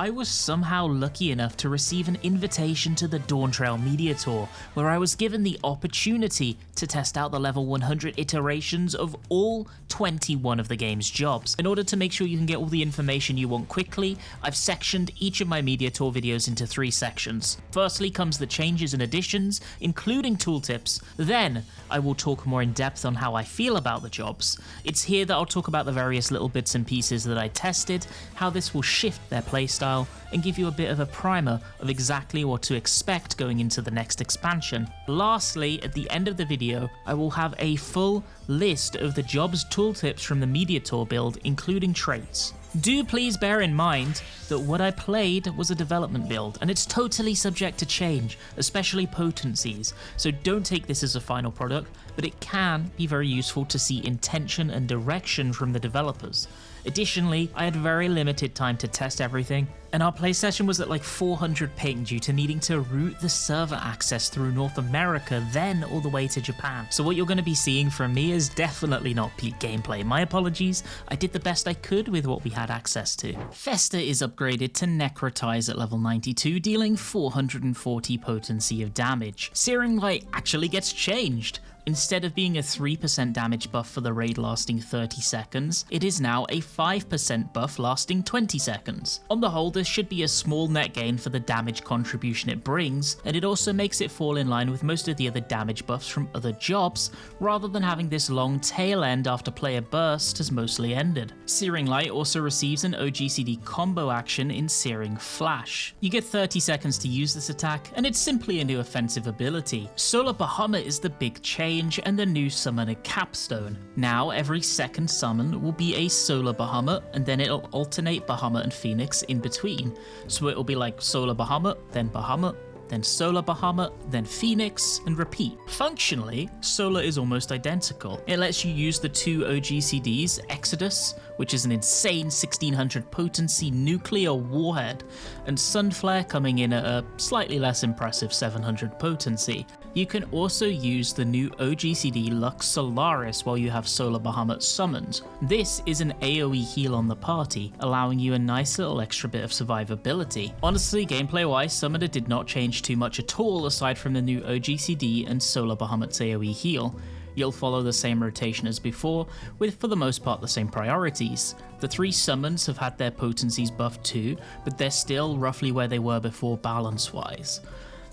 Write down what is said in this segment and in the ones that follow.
I was somehow lucky enough to receive an invitation to the Dawntrail Media Tour, where I was given the opportunity to test out the level 100 iterations of all 21 of the game's jobs. In order to make sure you can get all the information you want quickly, I've sectioned each of my Media Tour videos into 3 sections. Firstly comes the changes and additions, including tooltips. Then I will talk more in depth on how I feel about the jobs. It's here that I'll talk about the various little bits and pieces that I tested, how this will shift their playstyle, and give you a bit of a primer of exactly what to expect going into the next expansion. Lastly, at the end of the video, I will have a full list of the jobs tooltips from the Media Tour build, including traits. Do please bear in mind that what I played was a development build, and it's totally subject to change, especially potencies, so don't take this as a final product, but it can be very useful to see intention and direction from the developers. Additionally, I had very limited time to test everything, and our play session was at like 400 ping due to needing to route the server access through North America, then all the way to Japan. So what you're going to be seeing from me is definitely not peak gameplay. My apologies, I did the best I could with what we had access to. Fester is upgraded to Necrotize at level 92, dealing 440 potency of damage. Searing Light actually gets changed. Instead of being a 3% damage buff for the raid lasting 30 seconds, it is now a 5% buff lasting 20 seconds. On the whole, this should be a small net gain for the damage contribution it brings, and it also makes it fall in line with most of the other damage buffs from other jobs, rather than having this long tail end after player burst has mostly ended. Searing Light also receives an OGCD combo action in Searing Flash. You get 30 seconds to use this attack, and it's simply a new offensive ability. Solar Bahamut is the big change and the new summoner capstone. Now every second summon will be a Solar Bahamut, and then it'll alternate Bahamut and Phoenix in between. So it'll be like Solar Bahamut, then Solar Bahamut, then Phoenix, and repeat. Functionally, Solar is almost identical. It lets you use the 2 OGCDs, Exodus, which is an insane 1600 potency nuclear warhead, and Sunflare coming in at a slightly less impressive 700 potency. You can also use the new OGCD Lux Solaris while you have Solar Bahamut summoned. This is an AoE heal on the party, allowing you a nice little extra bit of survivability. Honestly, gameplay-wise, Summoner did not change too much at all aside from the new OGCD and Solar Bahamut's AoE heal. You'll follow the same rotation as before, with for the most part the same priorities. The 3 summons have had their potencies buffed too, but they're still roughly where they were before balance-wise.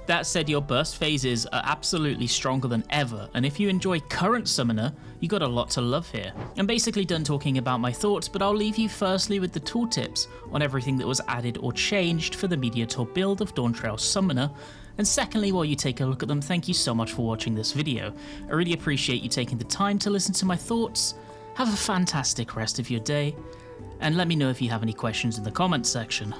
That said, your burst phases are absolutely stronger than ever, and if you enjoy current Summoner, you got a lot to love here. I'm basically done talking about my thoughts, but I'll leave you firstly with the tooltips on everything that was added or changed for the Media Tour build of Dawntrail Summoner, and secondly, while you take a look at them, thank you so much for watching this video. I really appreciate you taking the time to listen to my thoughts. Have a fantastic rest of your day, and let me know if you have any questions in the comments section.